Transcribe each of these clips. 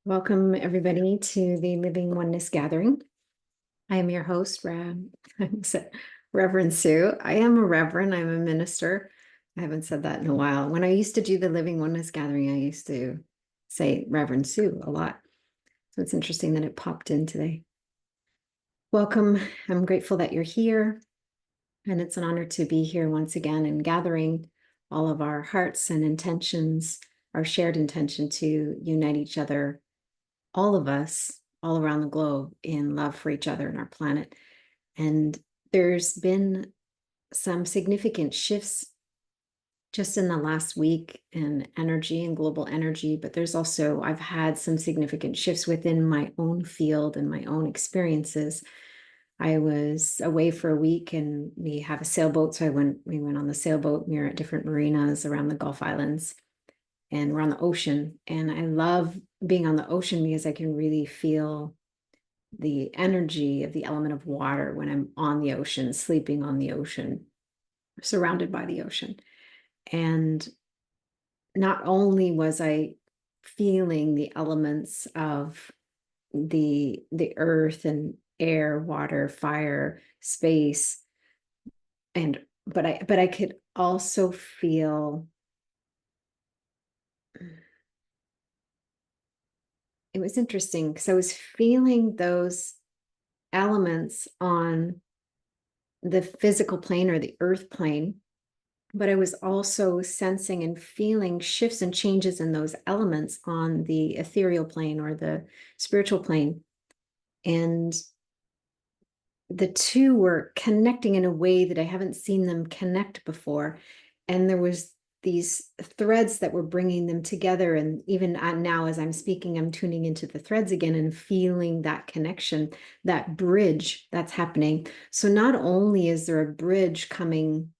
Welcome, everybody, to the Living Oneness Gathering. I am your host, Reverend Sue. I am a reverend. I'm a minister. I haven't said that in a while. When I used to do the Living Oneness Gathering, I used to say Reverend Sue a lot. So it's interesting that it popped in today. Welcome. I'm grateful that you're here. And it's an honor to be here once again and gathering all of our hearts and intentions, our shared intention to unite each other, all of us, all around the globe, in love for each other and our planet. And there's been some significant shifts just in the last week in energy and global energy, but there's also, I've had some significant shifts within my own field and my own experiences. I was away for a week and we have a sailboat. So we went on the sailboat. We were at different marinas around the Gulf Islands and we're on the ocean. And I love being on the ocean because I can really feel the energy of the element of water when I'm on the ocean, sleeping on the ocean, surrounded by the ocean. And not only was I feeling the elements of the earth and air, water, fire, space, but I could also feel, it was interesting because I was feeling those elements on the physical plane or the earth plane, but I was also sensing and feeling shifts and changes in those elements on the ethereal plane or the spiritual plane. And the two were connecting in a way that I haven't seen them connect before. And there was these threads that were bringing them together. And even now, as I'm speaking, I'm tuning into the threads again and feeling that connection, that bridge that's happening. So not only is there a bridge coming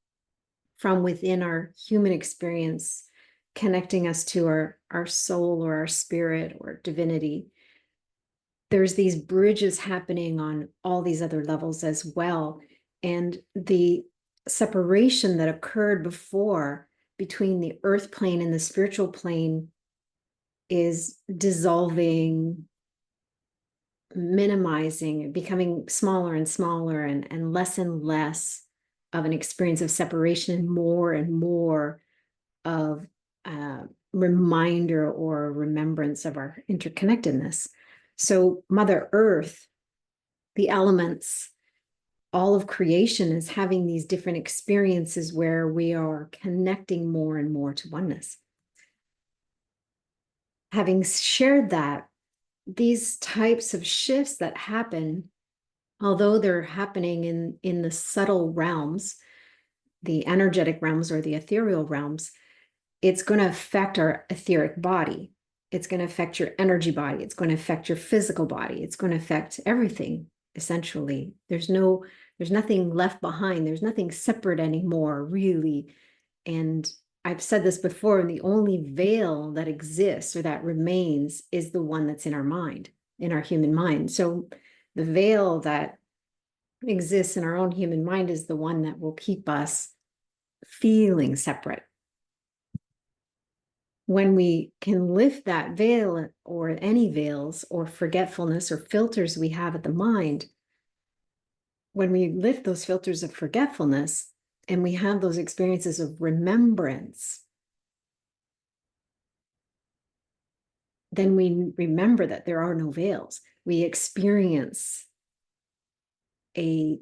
from within our human experience, connecting us to our soul or our spirit or divinity, there's these bridges happening on all these other levels as well. And the separation that occurred before between the earth plane and the spiritual plane is dissolving, minimizing, becoming smaller and smaller and less of an experience of separation and more of a reminder or remembrance of our interconnectedness. So Mother Earth, the elements, all of creation is having these different experiences where we are connecting more and more to oneness. Having shared that, these types of shifts that happen, although they're happening in the subtle realms, the energetic realms or the ethereal realms, it's going to affect our etheric body. It's going to affect your energy body. It's going to affect your physical body. It's going to affect everything, essentially. There's nothing left behind. There's nothing separate anymore, really. And I've said this before, and the only veil that exists or that remains is the one that's in our mind, in our human mind. So the veil that exists in our own human mind is the one that will keep us feeling separate. When we can lift that veil or any veils or forgetfulness or filters we have at the mind, when we lift those filters of forgetfulness and we have those experiences of remembrance, then we remember that there are no veils. We experience a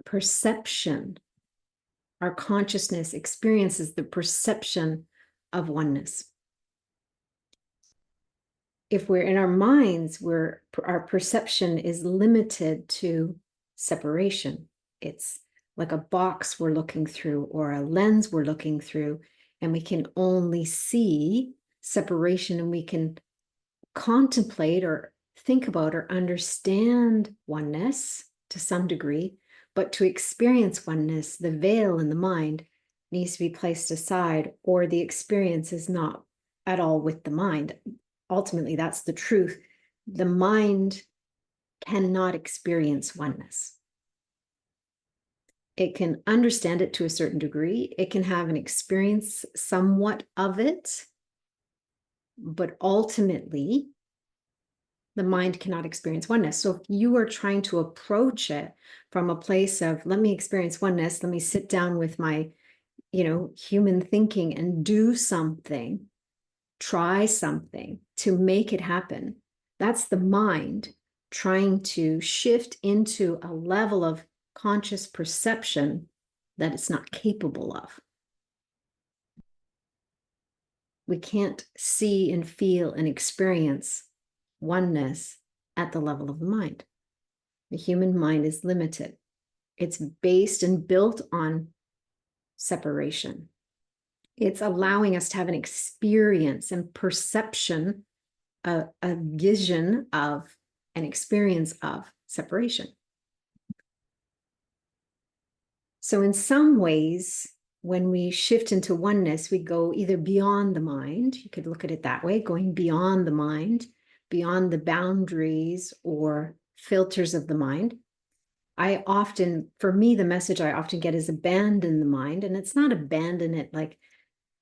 perception. Our consciousness experiences the perception of oneness. If we're in our minds, where our perception is limited to separation, it's like a box we're looking through or a lens we're looking through, and we can only see separation, and we can contemplate or think about or understand oneness to some degree, but to experience oneness, the veil in the mind needs to be placed aside, or the experience is not at all with the mind. Ultimately, that's the truth. The mind cannot experience oneness. It can understand it to a certain degree. It can have an experience somewhat of it, but ultimately, The mind cannot experience oneness. So if you are trying to approach it from a place of, let me experience oneness, let me sit down with my, human thinking and do something, try something to make it happen. That's the mind trying to shift into a level of conscious perception that it's not capable of. We can't see and feel and experience oneness at the level of the mind. The human mind is limited. It's based and built on separation. It's allowing us to have an experience and perception, a vision of, an experience of separation. So in some ways, when we shift into oneness, we go either beyond the mind, you could look at it that way, going beyond the mind, beyond the boundaries or filters of the mind. For me, the message I often get is abandon the mind. And it's not abandon it like,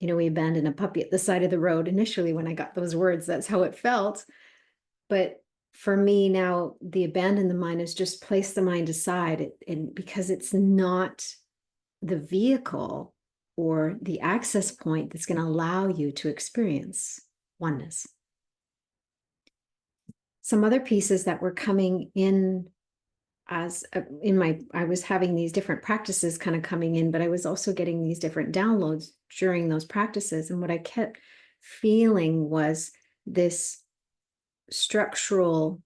we abandon a puppy at the side of the road. Initially, when I got those words, that's how it felt. But for me now, the abandon the mind is just place the mind aside, because it's not the vehicle or the access point that's going to allow you to experience oneness. Some other pieces that were coming in I was having these different practices kind of coming in, but I was also getting these different downloads during those practices. And what I kept feeling was this structural,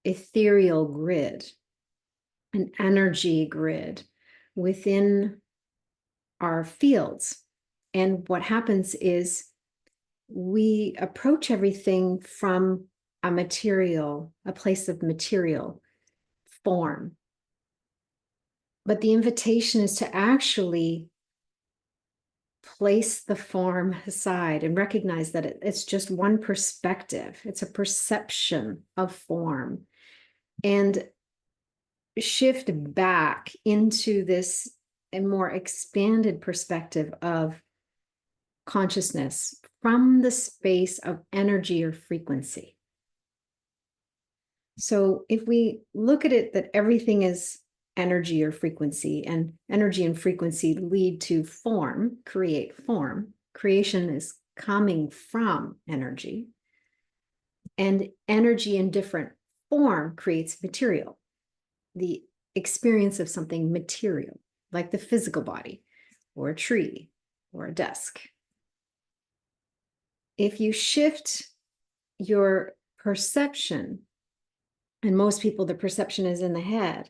ethereal grid, an energy grid within our fields. And what happens is we approach everything from a place of material form. But the invitation is to actually place the form aside and recognize that it's just one perspective. It's a perception of form, and shift back into this a more expanded perspective of consciousness from the space of energy or frequency. So if we look at it that everything is energy or frequency, and energy and frequency lead to form, create form. Creation is coming from energy, and energy in different form creates material. The experience of something material, like the physical body, or a tree, or a desk. If you shift your perception, and most people, the perception is in the head,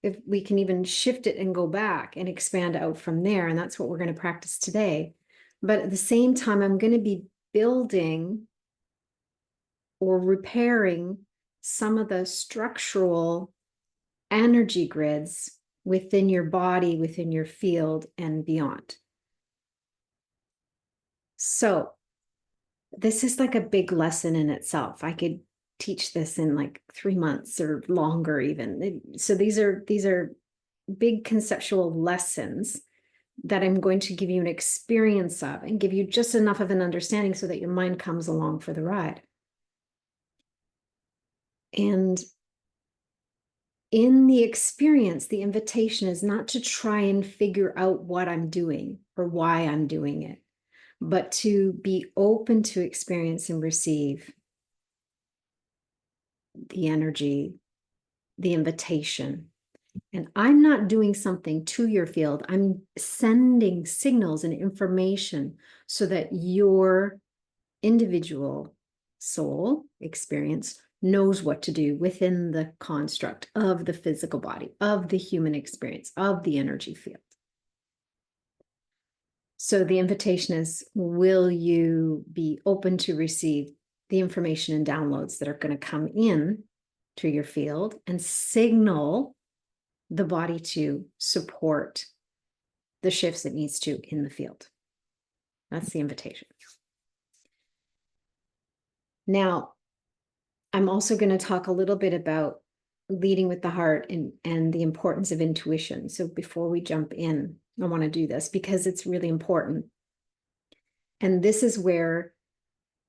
if we can even shift it and go back and expand out from there, and that's what we're going to practice today. But at the same time, I'm going to be building or repairing some of the structural energy grids within your body, within your field, and beyond. So this is like a big lesson in itself. I could teach this in like 3 months or longer even. So these are big conceptual lessons that I'm going to give you an experience of and give you just enough of an understanding so that your mind comes along for the ride. And in the experience, the invitation is not to try and figure out what I'm doing or why I'm doing it, but to be open to experience and receive the energy, the invitation. And I'm not doing something to your field. I'm sending signals and information so that your individual soul experience knows what to do within the construct of the physical body, of the human experience, of the energy field. So the invitation is, will you be open to receive the information and downloads that are going to come in to your field and signal the body to support the shifts it needs to in the field? That's the invitation. Now, I'm also going to talk a little bit about leading with the heart and the importance of intuition. So before we jump in, I want to do this because it's really important. And this is where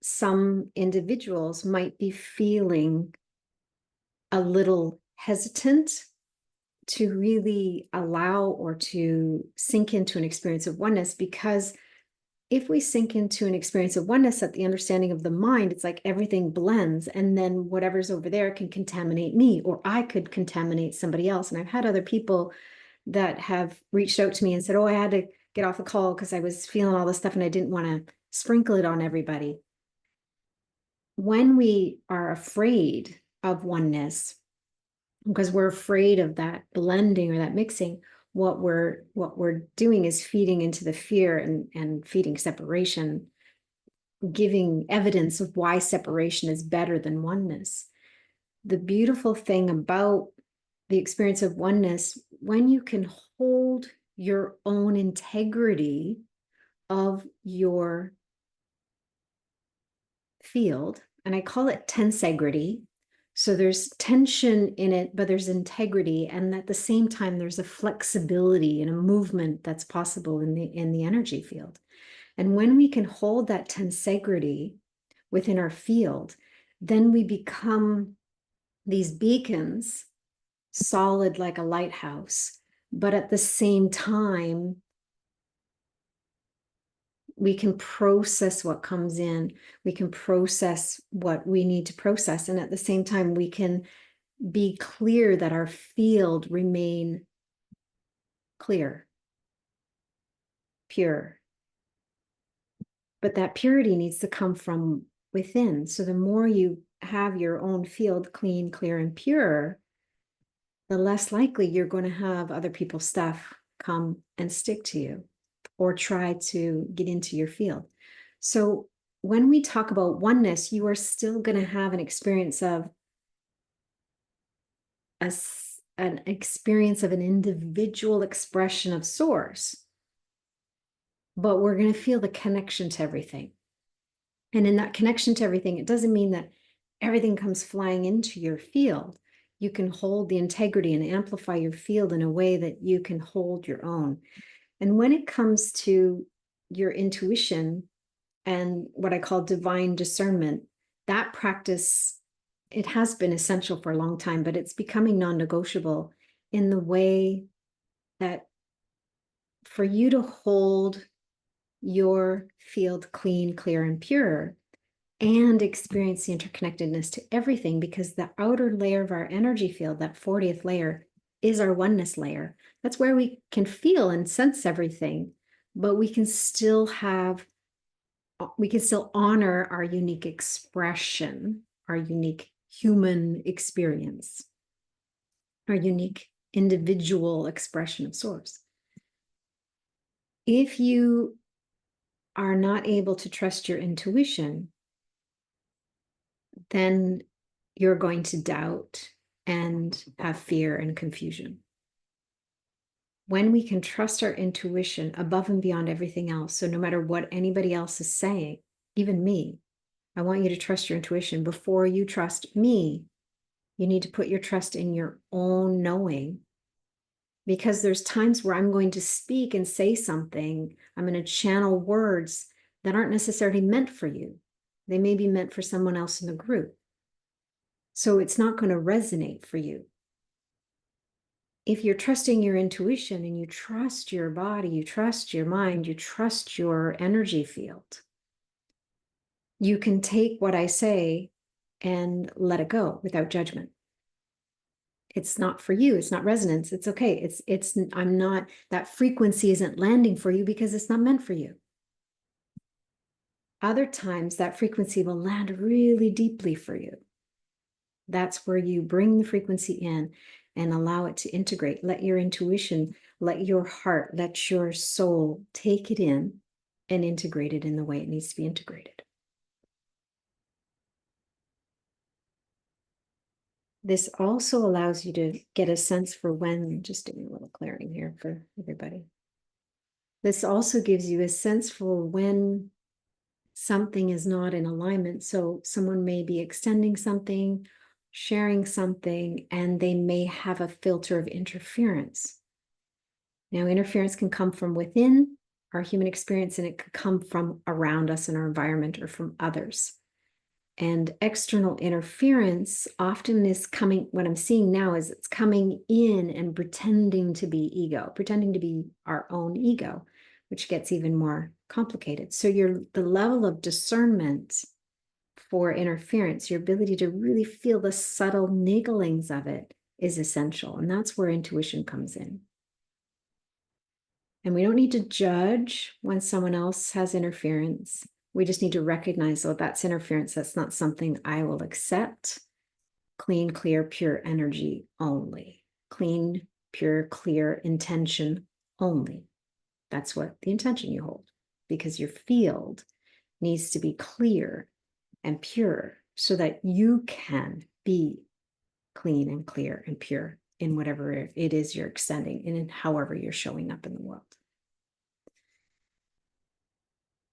some individuals might be feeling a little hesitant to really allow or to sink into an experience of oneness, because if we sink into an experience of oneness at the understanding of the mind, it's like everything blends, and then whatever's over there can contaminate me, or I could contaminate somebody else. And I've had other people that have reached out to me and said, oh, I had to get off the call because I was feeling all this stuff and I didn't want to sprinkle it on everybody. When we are afraid of oneness, because we're afraid of that blending or that mixing, what we're doing is feeding into the fear and feeding separation, giving evidence of why separation is better than oneness. The beautiful thing about the experience of oneness, when you can hold your own integrity of your field, and I call it tensegrity. So there's tension in it, but there's integrity, and at the same time, there's a flexibility and a movement that's possible in the energy field. And when we can hold that tensegrity within our field, then we become these beacons, solid like a lighthouse, but at the same time, we can process what comes in. We can process what we need to process. And at the same time, we can be clear that our field remain clear, pure. But that purity needs to come from within. So the more you have your own field clean, clear, and pure, the less likely you're going to have other people's stuff come and stick to you or try to get into your field. So when we talk about oneness, you are still going to have an experience of an experience of an individual expression of source, but we're going to feel the connection to everything. And in that connection to everything, it doesn't mean that everything comes flying into your field. You can hold the integrity and amplify your field in a way that you can hold your own. And when it comes to your intuition and what I call divine discernment, that practice, it has been essential for a long time, but it's becoming non-negotiable in the way that for you to hold your field clean, clear, and pure, and experience the interconnectedness to everything, because the outer layer of our energy field, that 40th layer, is our oneness layer. That's where we can feel and sense everything, but we can still honor our unique expression, our unique human experience, our unique individual expression of source. If you are not able to trust your intuition, then you're going to doubt and have fear and confusion. When we can trust our intuition above and beyond everything else, so no matter what anybody else is saying, even me, I want you to trust your intuition. Before you trust me, you need to put your trust in your own knowing, because there's times where I'm going to speak and say something, I'm going to channel words that aren't necessarily meant for you. They may be meant for someone else in the group. So it's not going to resonate for you. If you're trusting your intuition and you trust your body, you trust your mind, you trust your energy field, you can take what I say and let it go without judgment. It's not for you. It's not resonance. It's okay. I'm not, that frequency isn't landing for you because it's not meant for you. Other times that frequency will land really deeply for you. That's where you bring the frequency in and allow it to integrate. Let your intuition, let your heart, let your soul take it in and integrate it in the way it needs to be integrated. This also allows you to get a sense for when, just doing a little clearing here for everybody. This also gives you a sense for when something is not in alignment. So someone may be extending something, sharing something, and they may have a filter of interference. Now, interference can come from within our human experience, and it could come from around us in our environment or from others. And external interference often is coming, what I'm seeing now is it's coming in and pretending to be ego, pretending to be our own ego, which gets even more complicated. So the level of discernment for interference, your ability to really feel the subtle nigglings of it is essential. And that's where intuition comes in. And we don't need to judge when someone else has interference. We just need to recognize, oh, that's interference. That's not something I will accept. Clean, clear, pure energy only. Clean, pure, clear intention only. That's what the intention you hold, because your field needs to be clear and pure so that you can be clean and clear and pure in whatever it is you're extending and in however you're showing up in the world.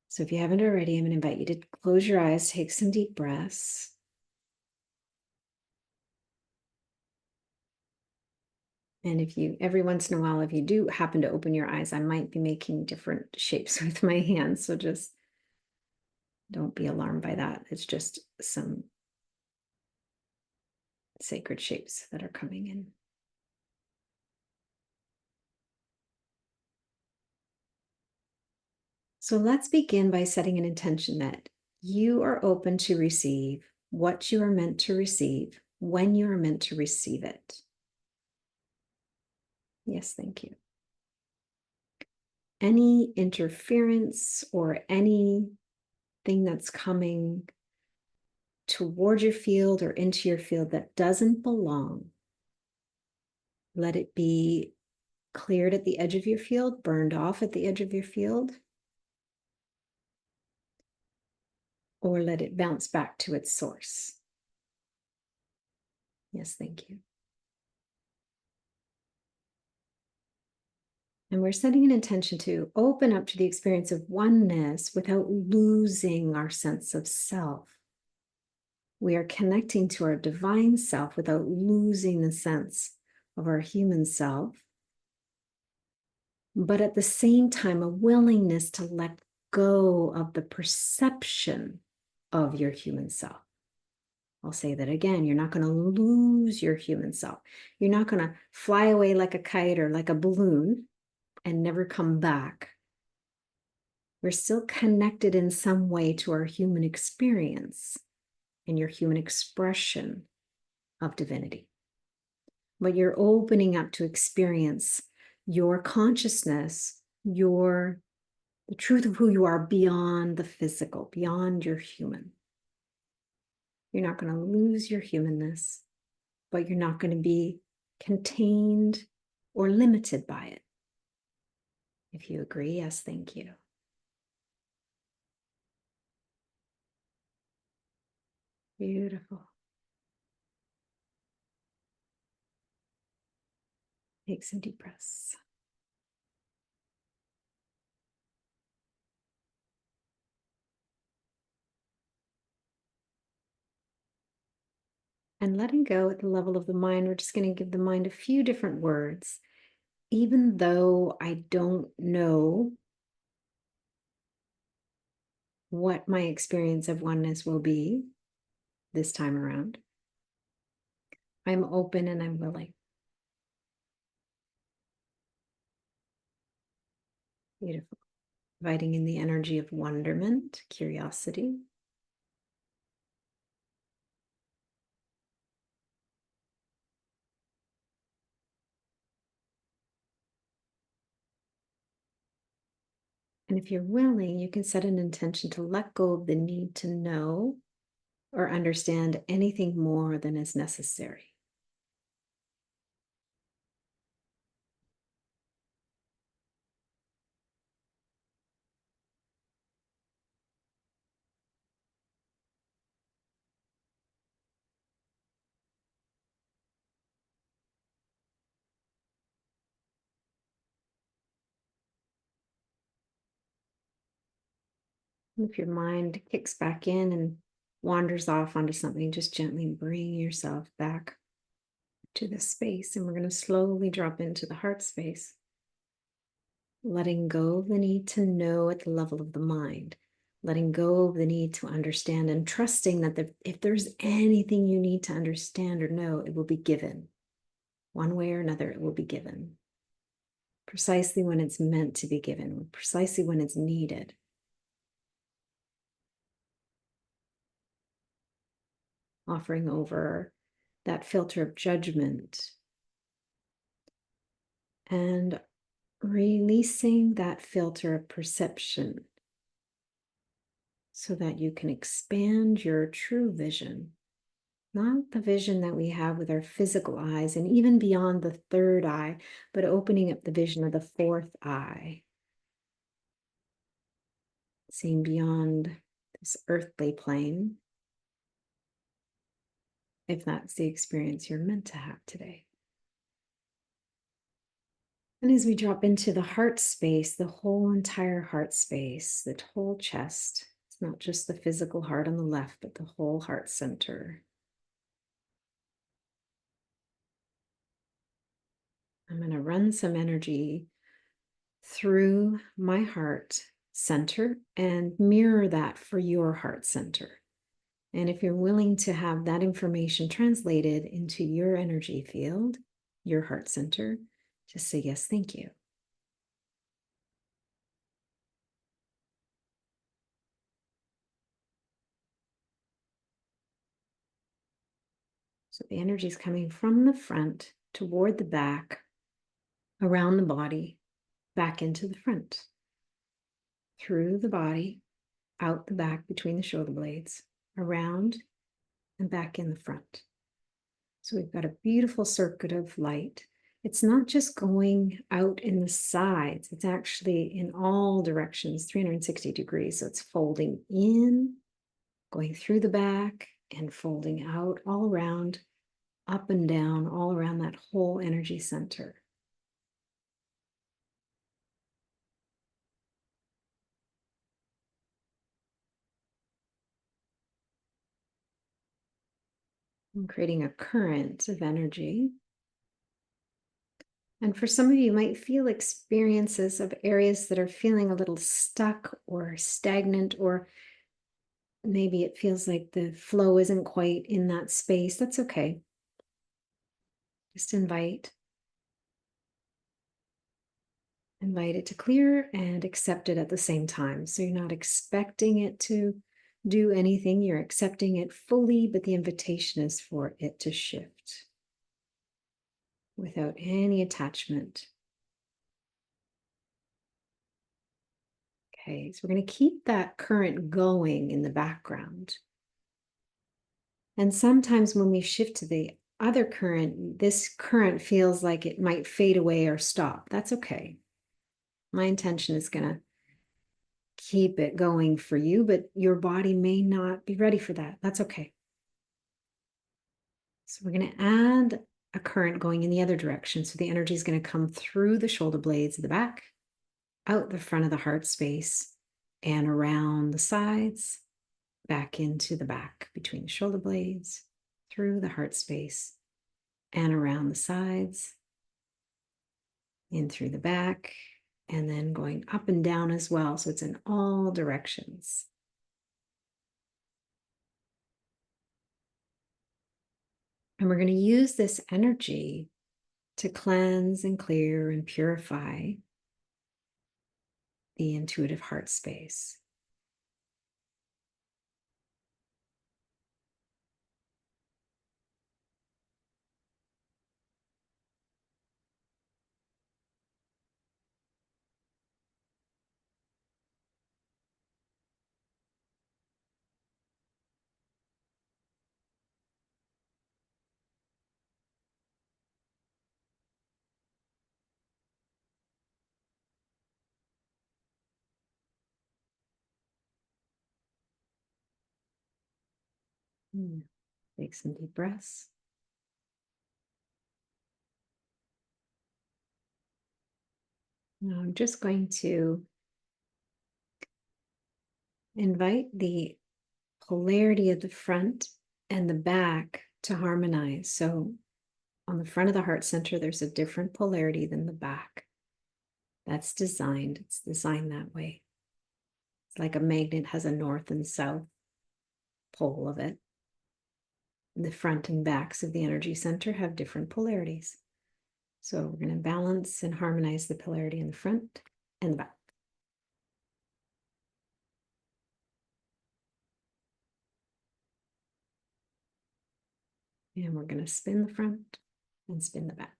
So if you haven't already, I'm going to invite you to close your eyes, take some deep breaths. And if you, every once in a while, if you do happen to open your eyes, I might be making different shapes with my hands. So just don't be alarmed by that. It's just some sacred shapes that are coming in. So let's begin by setting an intention that you are open to receive what you are meant to receive when you are meant to receive it. Yes, thank you. Any interference or anything that's coming toward your field or into your field that doesn't belong, let it be cleared at the edge of your field, burned off at the edge of your field, or let it bounce back to its source. Yes, thank you. And we're setting an intention to open up to the experience of oneness without losing our sense of self. We are connecting to our divine self without losing the sense of our human self, but at the same time, a willingness to let go of the perception of your human self. I'll say that again. You're not going to lose your human self. You're not going to fly away like a kite or like a balloon and never come back. We're still connected in some way to our human experience and your human expression of divinity. But you're opening up to experience your consciousness, the truth of who you are beyond the physical, beyond your human. You're not going to lose your humanness, but you're not going to be contained or limited by it. If you agree, yes, thank you. Beautiful. Take some deep breaths. And letting go at the level of the mind, we're just going to give the mind a few different words. Even though I don't know what my experience of oneness will be this time around, I'm open and I'm willing. Beautiful. Inviting in the energy of wonderment, curiosity. And if you're willing, you can set an intention to let go of the need to know or understand anything more than is necessary. If your mind kicks back in and wanders off onto something, just gently bring yourself back to the space. And we're going to slowly drop into the heart space. letting go of the need to know at the level of the mind, letting go of the need to understand, and trusting that if there's anything you need to understand or know, it will be given. One way or another, it will be given. Precisely when it's meant to be given, precisely when it's needed. Offering over that filter of judgment and releasing that filter of perception so that you can expand your true vision, not the vision that we have with our physical eyes and even beyond the third eye, but opening up the vision of the fourth eye, seeing beyond this earthly plane, if that's the experience you're meant to have today. And as we drop into the heart space, the whole entire heart space, the whole chest, it's not just the physical heart on the left, but the whole heart center. I'm going to run some energy through my heart center and mirror that for your heart center. And if you're willing to have that information translated into your energy field, your heart center, just say yes, thank you. So the energy is coming from the front toward the back, around the body, back into the front, through the body, out the back between the shoulder blades, around and back in the front. So we've got a beautiful circuit of light. It's not just going out in the sides, it's actually in all directions, 360 degrees. So it's folding in, going through the back, and folding out all around, up and down, all around that whole energy center. And creating a current of energy. And for some of you, might feel experiences of areas that are feeling a little stuck or stagnant, or maybe it feels like the flow isn't quite in that space. That's okay. Just invite it to clear and accept it at the same time. So you're not expecting it to do anything, you're accepting it fully, but the invitation is for it to shift without any attachment. Okay, so we're going to keep that current going in the background. And sometimes when we shift to the other current, this current feels like it might fade away or stop. That's okay. My intention is going to keep it going for you, but your body may not be ready for that. That's okay. So we're going to add a current going in the other direction. So the energy is going to come through the shoulder blades of the back, out the front of the heart space, and around the sides, back into the back between the shoulder blades, through the heart space, and around the sides, in through the back, and then going up and down as well. So it's in all directions. And we're going to use this energy to cleanse and clear and purify the intuitive heart space. Take some deep breaths. Now I'm just going to invite the polarity of the front and the back to harmonize. So on the front of the heart center, there's a different polarity than the back. That's designed. It's designed that way. It's like a magnet has a north and south pole of it. The front and backs of the energy center have different polarities. So we're going to balance and harmonize the polarity in the front and the back. And we're going to spin the front and spin the back.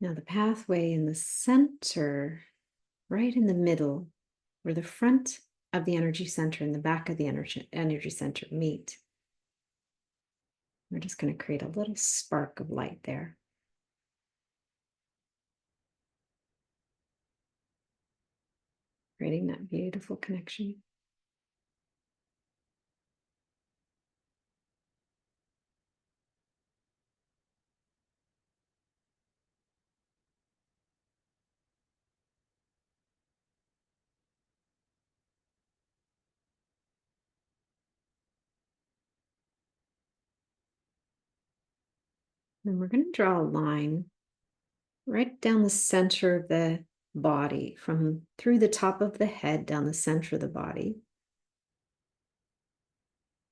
Now the pathway in the center, right in the middle, where the front of the energy center and the back of the energy center meet. We're just going to create a little spark of light there. Creating that beautiful connection. And we're going to draw a line right down the center of the body, from through the top of the head down the center of the body.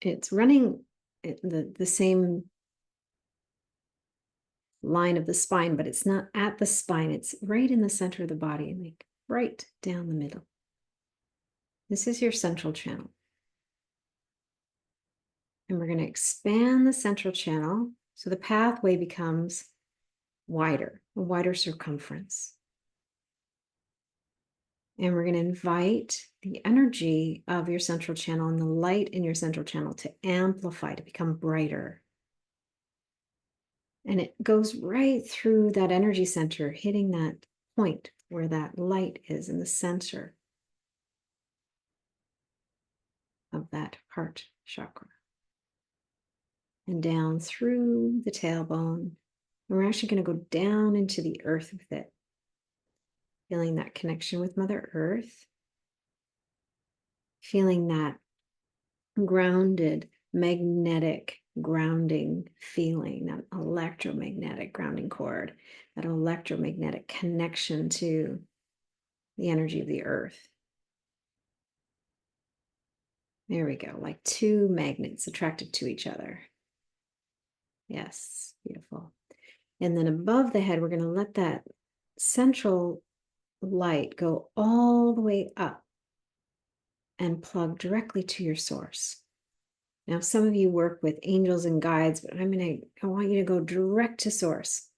It's running the same line of the spine, but it's not at the spine. It's right in the center of the body, like right down the middle. This is your central channel. And we're going to expand the central channel so the pathway becomes wider, a wider circumference. And we're going to invite the energy of your central channel and the light in your central channel to amplify, to become brighter. And it goes right through that energy center, hitting that point where that light is in the center of that heart chakra. And down through the tailbone. And we're actually going to go down into the earth with it. Feeling that connection with Mother Earth. Feeling that grounded, magnetic grounding feeling, that electromagnetic grounding cord, that electromagnetic connection to the energy of the earth. There we go, like two magnets attracted to each other. Yes, beautiful. And then above the head, we're going to let that central light go all the way up and plug directly to your source. Now, some of you work with angels and guides, but I want you to go direct to source.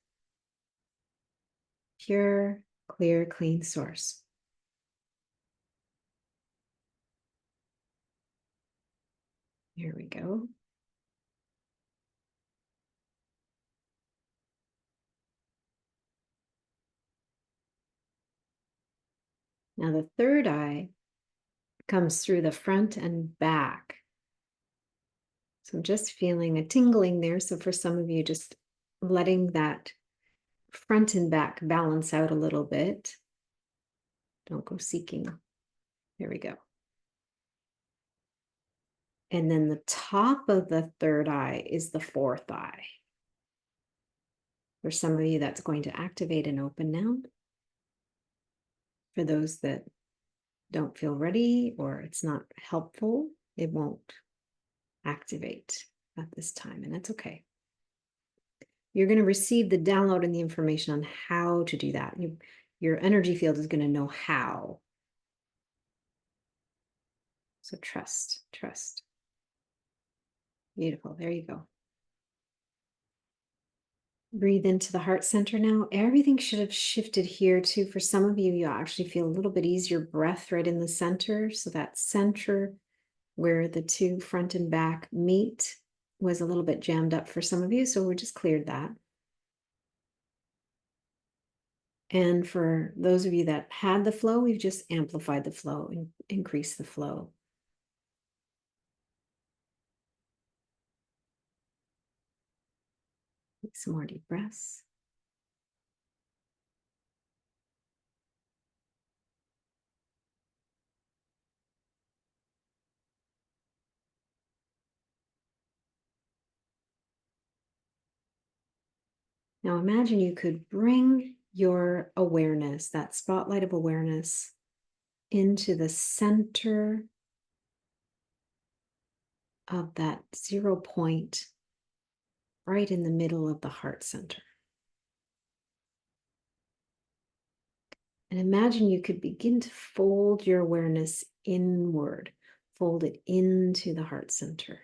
Pure, clear, clean source. Here we go. Now the third eye comes through the front and back. So I'm just feeling a tingling there. So for some of you, just letting that front and back balance out a little bit. Don't go seeking. There we go. And then the top of the third eye is the fourth eye. For some of you, that's going to activate and open now. For those that don't feel ready or it's not helpful, it won't activate at this time, and that's okay. You're going to receive the download and the information on how to do that. Your energy field is going to know how. So trust, trust. Beautiful. There you go. Breathe into the heart center now. Everything should have shifted here too. For some of you, you'll actually feel a little bit easier breath right in the center. So that center where the two front and back meet was a little bit jammed up for some of you. So we just cleared that. And for those of you that had the flow, we've just amplified the flow and increased the flow. Take some more deep breaths. Now imagine you could bring your awareness, that spotlight of awareness, into the center of that 0 point, right in the middle of the heart center. And imagine you could begin to fold your awareness inward, fold it into the heart center.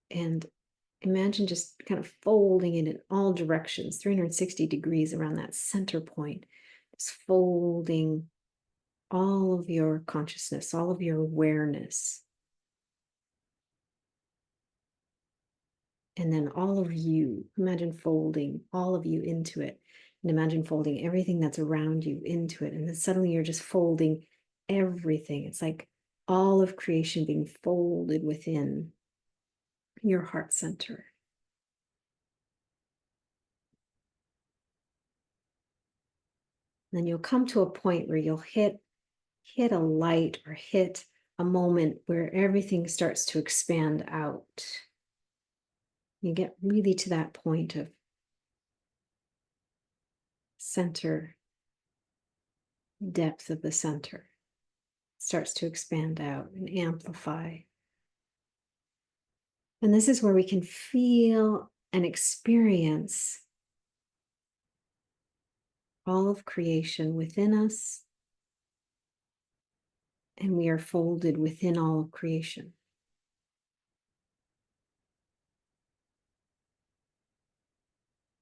And imagine just kind of folding it in all directions, 360 degrees around that center point, just folding all of your consciousness, all of your awareness. And then all of you, imagine folding all of you into it. And imagine folding everything that's around you into it. And then suddenly you're just folding everything. It's like all of creation being folded within your heart center. Then you'll come to a point where you'll hit a light or hit a moment where everything starts to expand out. You get really to that point of center, depth of the center. It starts to expand out and amplify. And this is where we can feel and experience all of creation within us, and we are folded within all of creation.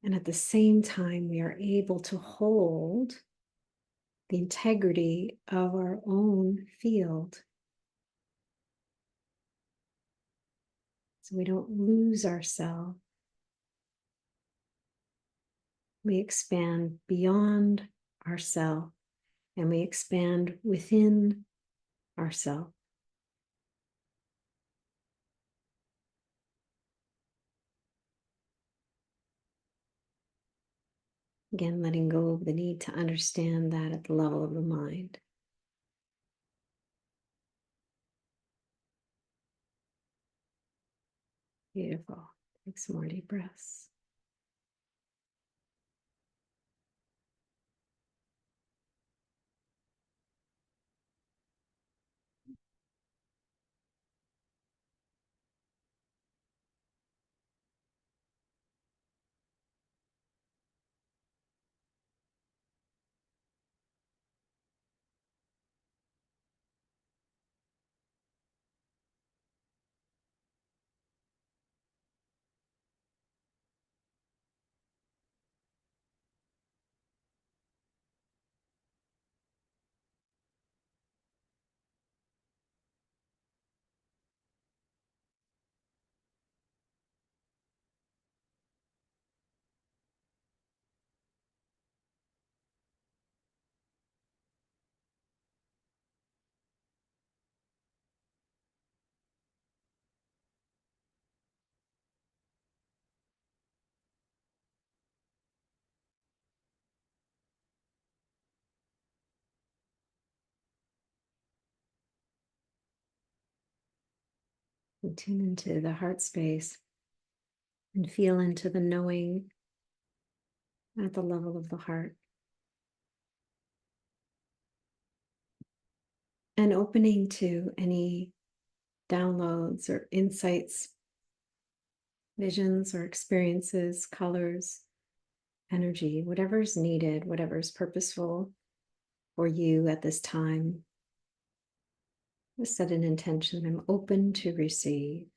And at the same time, we are able to hold the integrity of our own field. So we don't lose ourselves. We expand beyond ourselves, and we expand within ourselves. Again, letting go of the need to understand that at the level of the mind. Beautiful. Take some more deep breaths. And tune into the heart space and feel into the knowing at the level of the heart. And opening to any downloads or insights, visions or experiences, colors, energy, whatever's needed, whatever's purposeful for you at this time. Just set an intention. I'm open to receive.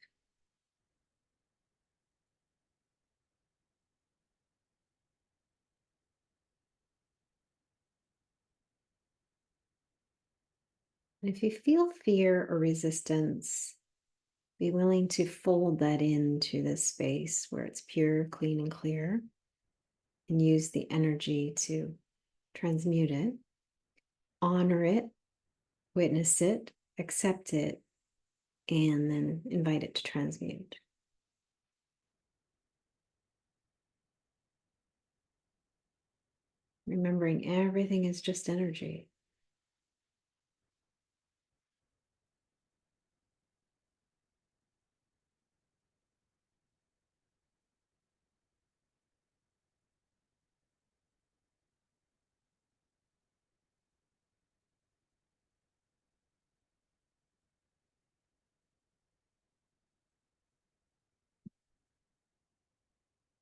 And if you feel fear or resistance, be willing to fold that into this space where it's pure, clean, and clear, and use the energy to transmute it, honor it, witness it, accept it, and then invite it to transmute. Remembering everything is just energy.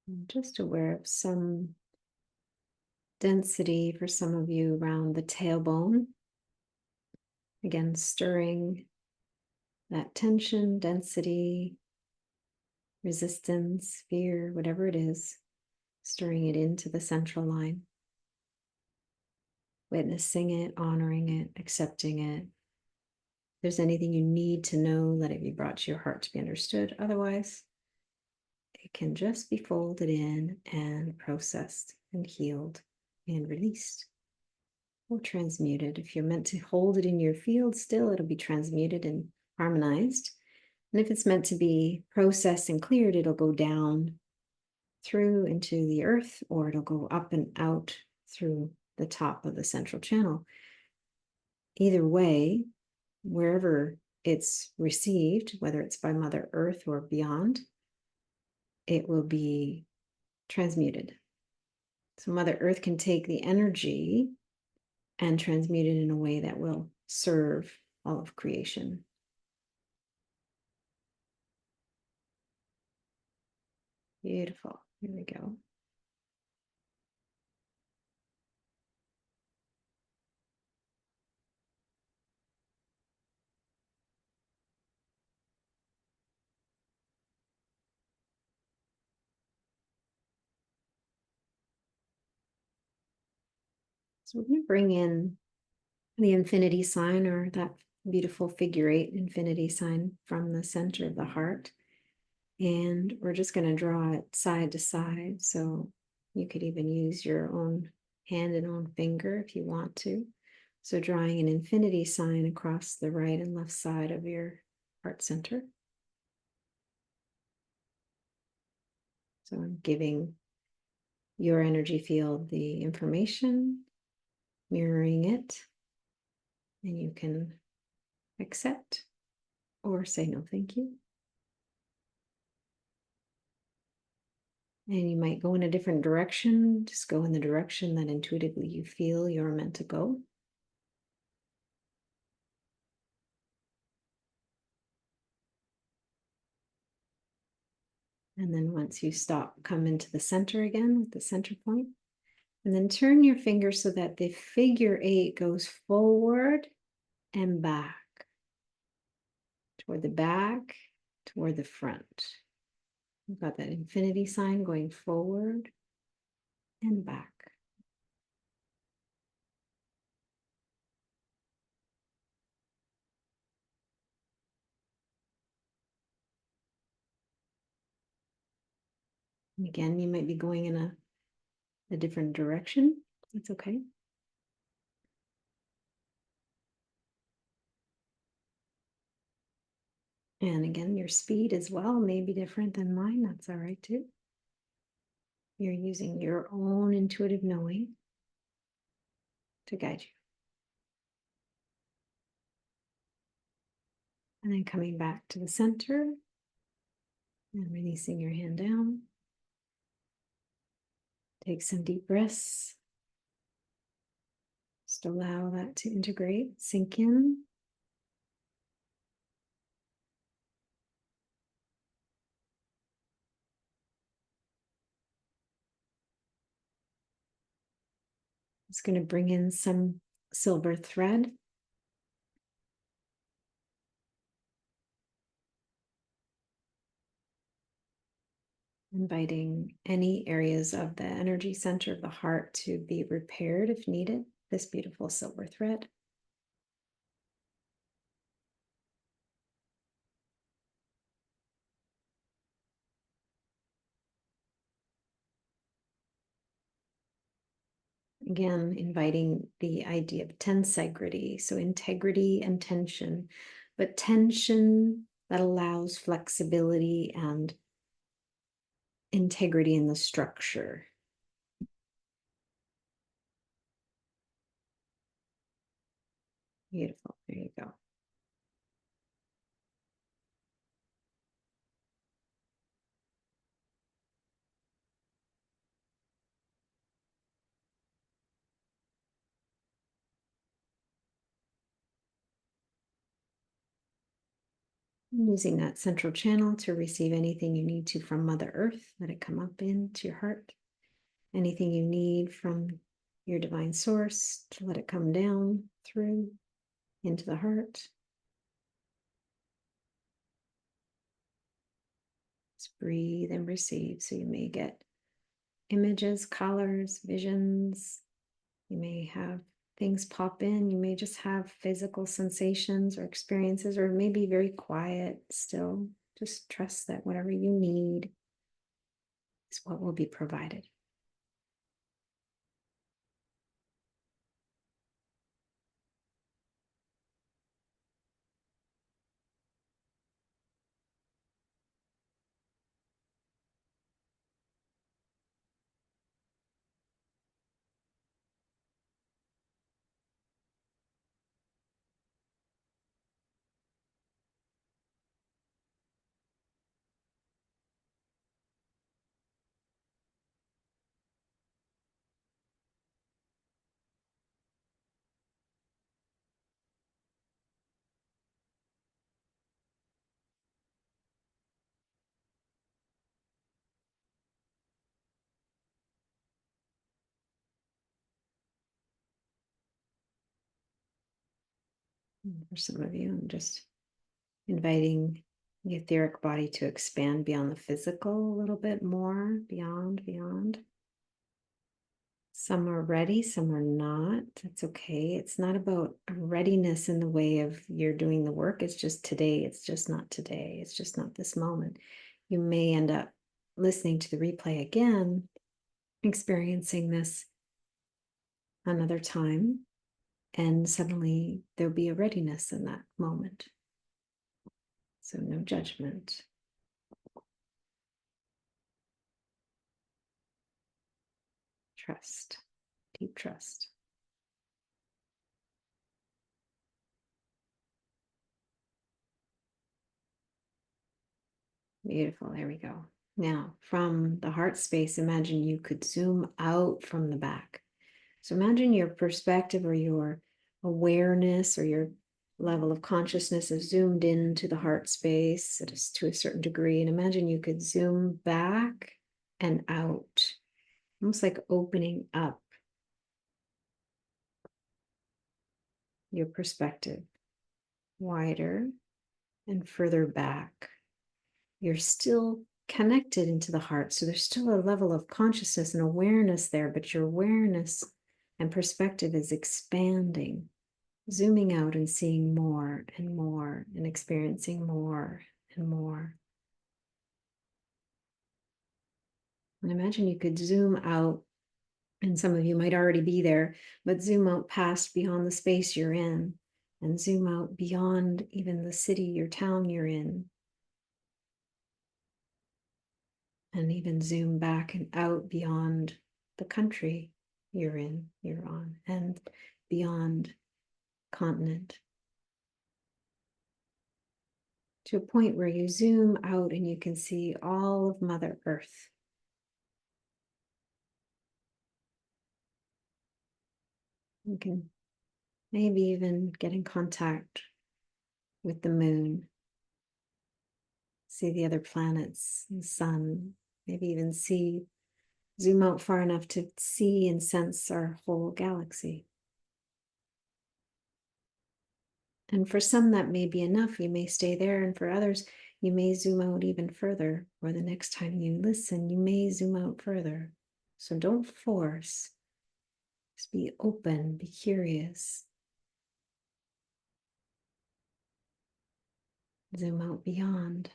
I'm just aware of some density for some of you around the tailbone. Again, stirring that tension, density, resistance, fear, whatever it is, stirring it into the central line. Witnessing it, honoring it, accepting it. If there's anything you need to know, let it be brought to your heart to be understood. Otherwise, it can just be folded in and processed and healed and released or transmuted. If you're meant to hold it in your field still, it'll be transmuted and harmonized. And if it's meant to be processed and cleared, it'll go down through into the earth, or it'll go up and out through the top of the central channel. Either way, wherever it's received, whether it's by Mother Earth or beyond, it will be transmuted. So Mother Earth can take the energy and transmute it in a way that will serve all of creation. Beautiful. Here we go. So we're going to bring in the infinity sign, or that beautiful figure 8 infinity sign from the center of the heart. And we're just going to draw it side to side. So you could even use your own hand and own finger if you want to. So drawing an infinity sign across the right and left side of your heart center. So I'm giving your energy field the information, mirroring it, and you can accept or say no, thank you. And you might go in a different direction. Just go in the direction that intuitively you feel you're meant to go. And then once you stop, come into the center again with the center point. And then turn your finger so that the figure 8 goes forward and back. Toward the back, toward the front. We've got that infinity sign going forward and back. And again, you might be going in a different direction. That's okay. And again, your speed as well may be different than mine. That's all right too. You're using your own intuitive knowing to guide you. And then coming back to the center and releasing your hand down. Take some deep breaths. Just allow that to integrate, sink in. Just going to bring in some silver thread. Inviting any areas of the energy center of the heart to be repaired if needed. This beautiful silver thread. Again, inviting the idea of tensegrity, so integrity and tension, but tension that allows flexibility and integrity in the structure. Beautiful. There you go. Using that central channel to receive anything you need to from Mother Earth, let it come up into your heart. Anything you need from your divine source, to let it come down through into the heart. Just breathe and receive. So you may get images, colors, visions. You may have things pop in. You may just have physical sensations or experiences, or maybe very quiet still. Just trust that whatever you need is what will be provided. And for some of you, I'm just inviting the etheric body to expand beyond the physical a little bit more, beyond. Some are ready, some are not. It's okay. It's not about a readiness in the way of you're doing the work. It's just today. It's just not today. It's just not this moment. You may end up listening to the replay again, experiencing this another time, and suddenly there'll be a readiness in that moment. So no judgment. Trust, deep trust. Beautiful. There we go. Now, from the heart space, imagine you could zoom out from the back. So imagine your perspective or your awareness or your level of consciousness is zoomed into the heart space to a certain degree. And imagine you could zoom back and out, almost like opening up your perspective wider and further back. You're still connected into the heart. So there's still a level of consciousness and awareness there, but your awareness and perspective is expanding, zooming out and seeing more and experiencing more and more. And imagine you could zoom out, and some of you might already be there, but zoom out past beyond the space you're in, and zoom out beyond even the city or town you're in, and even zoom back and out beyond the country you're on, and beyond continent, to a point where you zoom out and you can see all of Mother Earth. You can maybe even get in contact with the moon, see the other planets, the sun, maybe even zoom out far enough to see and sense our whole galaxy. And for some, that may be enough. You may stay there. And for others, you may zoom out even further. Or the next time you listen, you may zoom out further. So don't force. Just be open, be curious. Zoom out beyond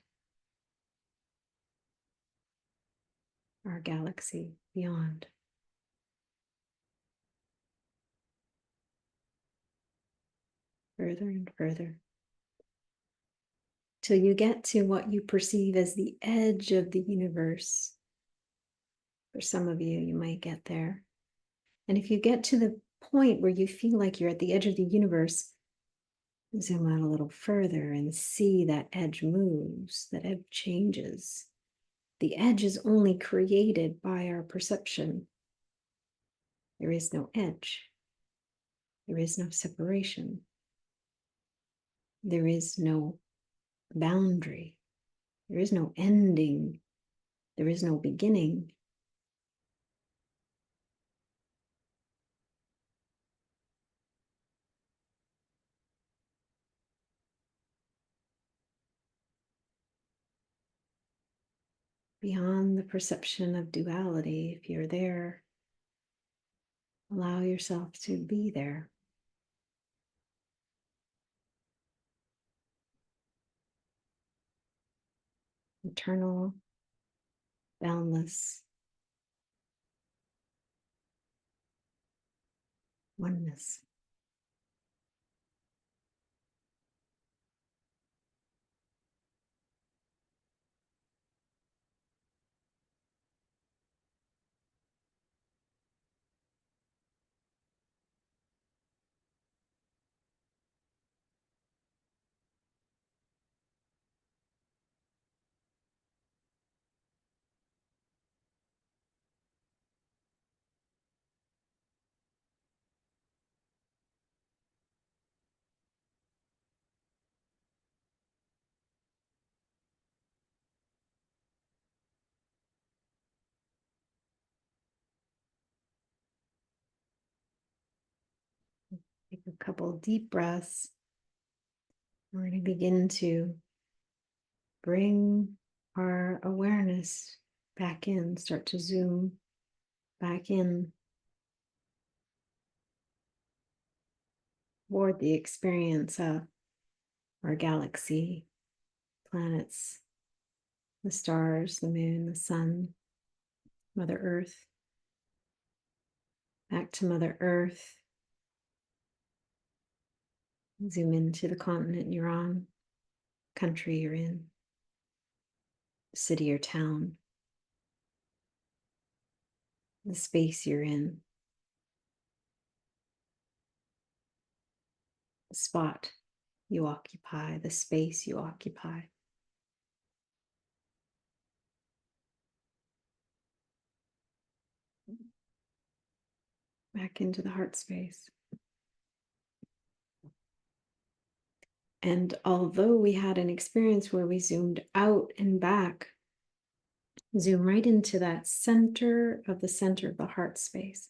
our galaxy, beyond. Further and further. Till you get to what you perceive as the edge of the universe. For some of you, you might get there. And if you get to the point where you feel like you're at the edge of the universe, zoom out a little further and see that edge moves, that edge changes. The edge is only created by our perception. There is no edge. There is no separation. There is no boundary. There is no ending. There is no beginning. Beyond the perception of duality, if you're there, allow yourself to be there. Eternal, boundless oneness. Take a couple deep breaths. We're going to begin to bring our awareness back in, start to zoom back in toward the experience of our galaxy, planets, the stars, the moon, the sun, Mother Earth. Back to Mother Earth. Zoom into the continent you're on, country you're in, city or town, the space you're in, the spot you occupy, the space you occupy. Back into the heart space. And although we had an experience where we zoomed out and back, zoom right into that center of the heart space,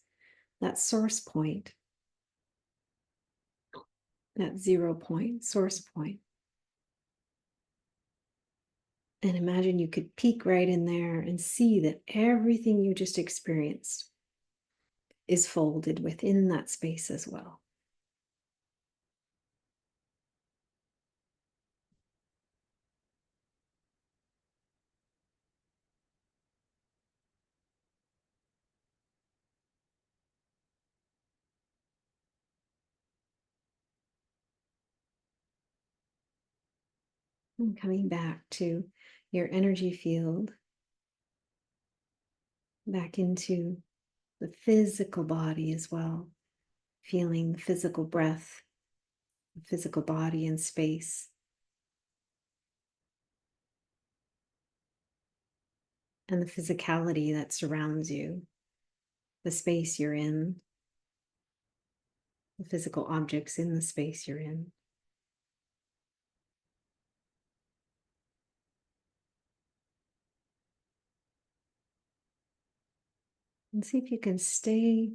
that source point, that 0 point, source point. And imagine you could peek right in there and see that everything you just experienced is folded within that space as well. And coming back to your energy field, back into the physical body as well, feeling the physical breath, the physical body and space. And the physicality that surrounds you, the space you're in, the physical objects in the space you're in. And see if you can stay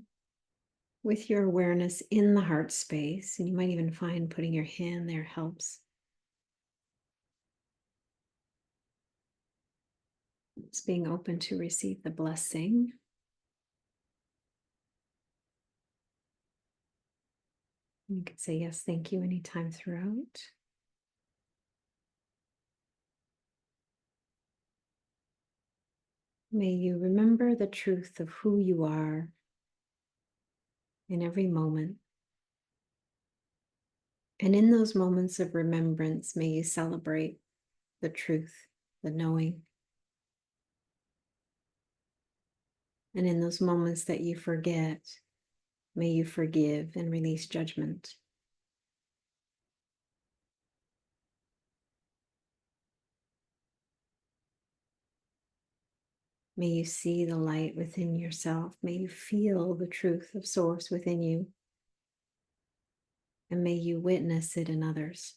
with your awareness in the heart space. And you might even find putting your hand there helps. Just being open to receive the blessing. You can say yes, thank you anytime throughout. May you remember the truth of who you are in every moment. And in those moments of remembrance, may you celebrate the truth, the knowing. And in those moments that you forget, may you forgive and release judgment. May you see the light within yourself. May you feel the truth of Source within you. And may you witness it in others.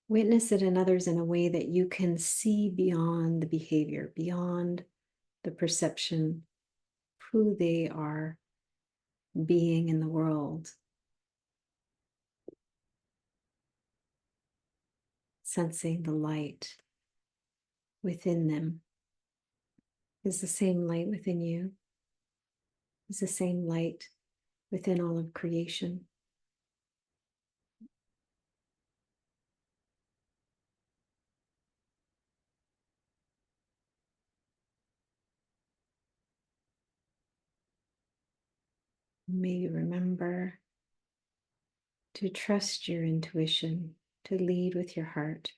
Witness it in others in a way that you can see beyond the behavior, beyond the perception, who they are being in the world. Sensing the light within them. Is the same light within you? Is the same light within all of creation? May you remember to trust your intuition, to lead with your heart.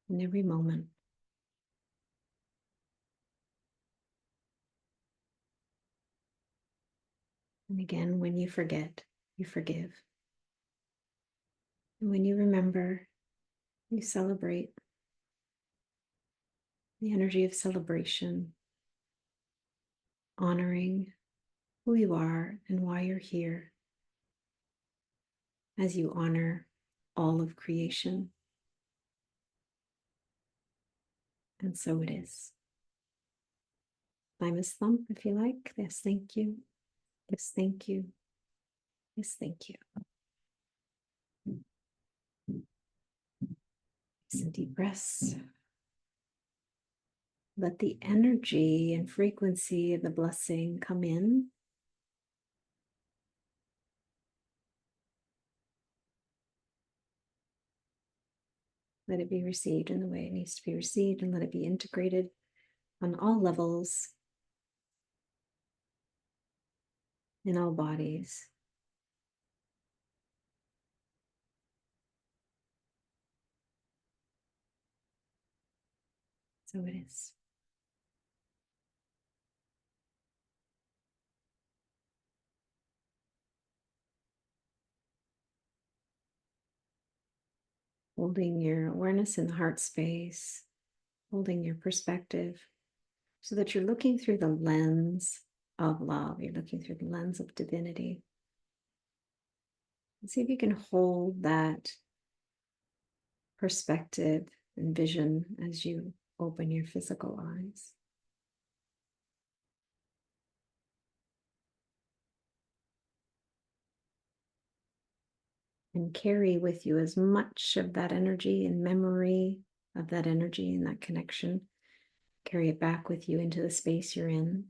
In every moment. And again, when you forget, you forgive. And when you remember, you celebrate. The energy of celebration, honoring who you are and why you're here, as you honor all of creation. And so it is. Thymus thump if you like. Yes, thank you. Yes, thank you. Yes, thank you. Some deep breaths. Let the energy and frequency of the blessing come in. Let it be received in the way it needs to be received, and let it be integrated on all levels, in all bodies. So it is. Holding your awareness in the heart space, holding your perspective, so that you're looking through the lens of love. You're looking through the lens of divinity. And see if you can hold that perspective and vision as you open your physical eyes. And carry with you as much of that energy and memory of that energy and that connection. Carry it back with you into the space you're in.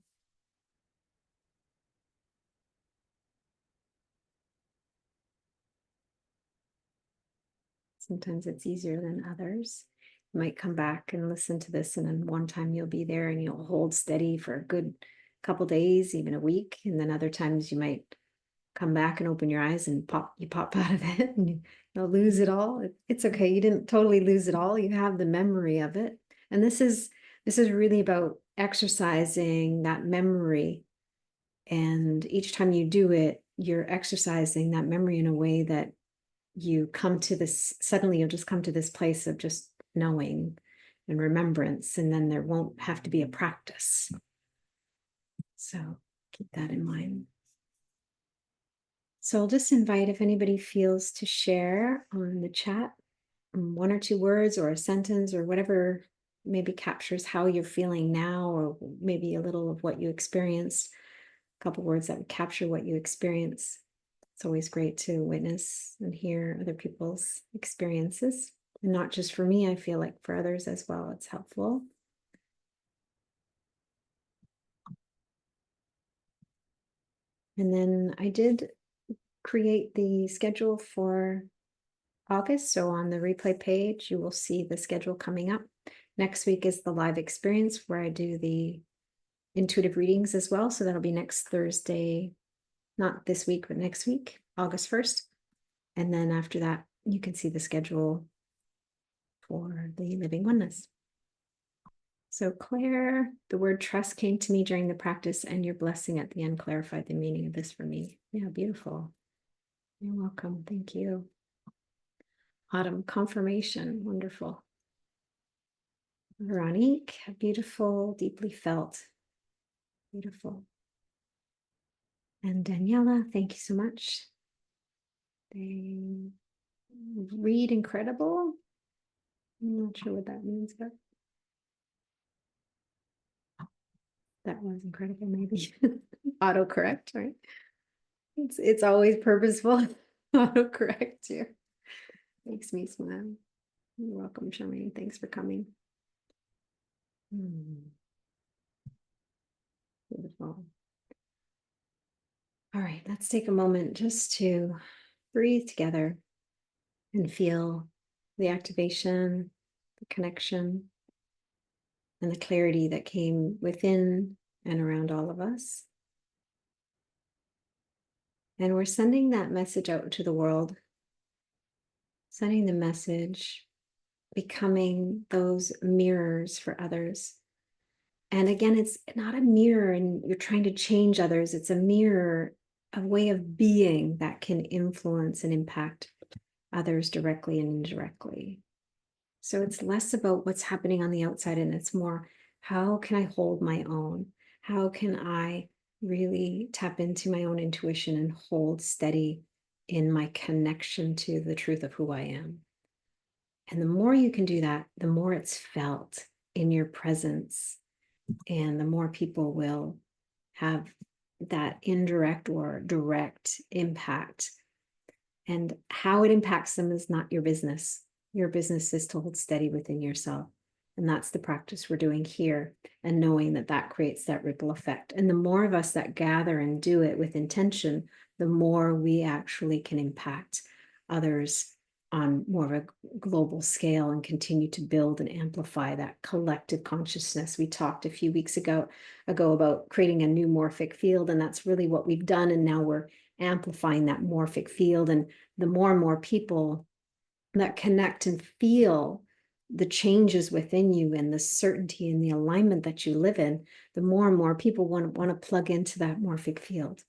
Sometimes it's easier than others. You might come back and listen to this, and then one time you'll be there and you'll hold steady for a good couple days, even a week. And then other times you might come back and open your eyes and pop out of it and you'll lose it all. It's okay. You didn't totally lose it all. You have the memory of it. And this is really about exercising that memory. And each time you do it, you're exercising that memory in a way that you come to this, suddenly you'll just come to this place of just knowing and remembrance, and then there won't have to be a practice. So keep that in mind. So I'll just invite if anybody feels to share on the chat, one or two words or a sentence or whatever maybe captures how you're feeling now, or maybe a little of what you experienced, a couple words that would capture what you experience. It's always great to witness and hear other people's experiences. And not just for me, I feel like for others as well, it's helpful. And then I did create the schedule for August. So on the replay page, you will see the schedule coming up. Next week is the live experience where I do the intuitive readings as well. So that'll be next Thursday, not this week, but next week, August 1st. And then after that, you can see the schedule for the Living Oneness. So Claire, the word trust came to me during the practice, and your blessing at the end clarified the meaning of this for me. Yeah, beautiful. You're welcome. Thank you. Autumn, confirmation. Wonderful. Veronique, beautiful, deeply felt. Beautiful. And Daniela, thank you so much. They read incredible. I'm not sure what that means, but that was incredible, maybe. Autocorrect, right? It's always purposeful. Autocorrect you. Makes me smile. You're welcome, Charmaine. Thanks for coming. Beautiful. All right, let's take a moment just to breathe together and feel the activation, the connection, and the clarity that came within and around all of us. And we're sending that message out to the world, sending the message, becoming those mirrors for others. And again, it's not a mirror and you're trying to change others. It's a mirror, a way of being that can influence and impact others directly and indirectly. So it's less about what's happening on the outside and it's more, how can I hold my own? How can I really tap into my own intuition and hold steady in my connection to the truth of who I am? And the more you can do that, the more it's felt in your presence, and the more people will have that indirect or direct impact. And how it impacts them is not your business. Your business is to hold steady within yourself. And that's the practice we're doing here, and knowing that that creates that ripple effect. And the more of us that gather and do it with intention, the more we actually can impact others on more of a global scale and continue to build and amplify that collective consciousness. We talked a few weeks ago about creating a new morphic field, and that's really what we've done. And now we're amplifying that morphic field. And the more and more people that connect and feel the changes within you and the certainty and the alignment that you live in, the more and more people want to plug into that morphic field.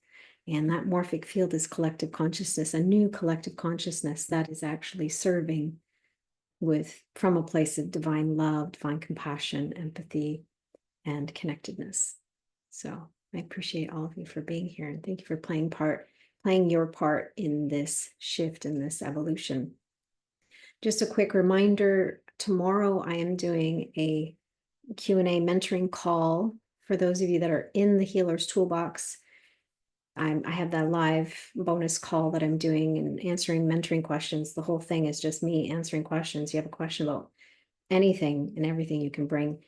And that morphic field is collective consciousness, a new collective consciousness that is actually serving from a place of divine love, divine compassion, empathy, and connectedness. So I appreciate all of you for being here, and thank you for playing your part in this shift, in this evolution. Just a quick reminder, tomorrow I am doing a Q&A mentoring call for those of you that are in the Healer's Toolbox. I have that live bonus call that I'm doing and answering mentoring questions. The whole thing is just me answering questions. You have a question about anything and everything, you can bring.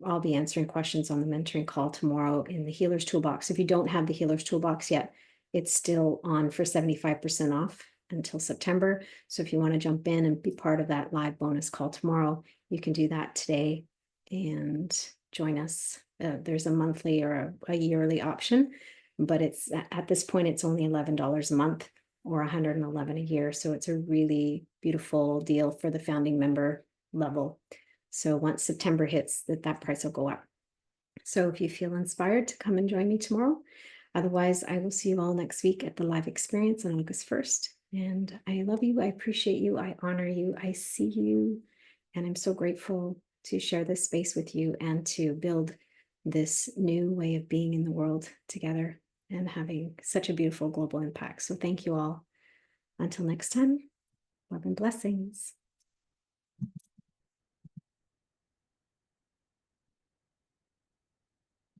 I'll be answering questions on the mentoring call tomorrow in the Healer's Toolbox. If you don't have the Healer's Toolbox yet, it's still on for 75% off until September. So if you want to jump in and be part of that live bonus call tomorrow, you can do that today and join us. There's a monthly or a yearly option, but it's at this point, it's only $11 a month or $111 a year. So it's a really beautiful deal for the founding member level. So once September hits, that price will go up. So if you feel inspired to come and join me tomorrow, otherwise I will see you all next week at the live experience on August 1st. And I love you. I appreciate you. I honor you. I see you. And I'm so grateful to share this space with you and to build this new way of being in the world together and having such a beautiful global impact. So thank you all. Until next time, love and blessings.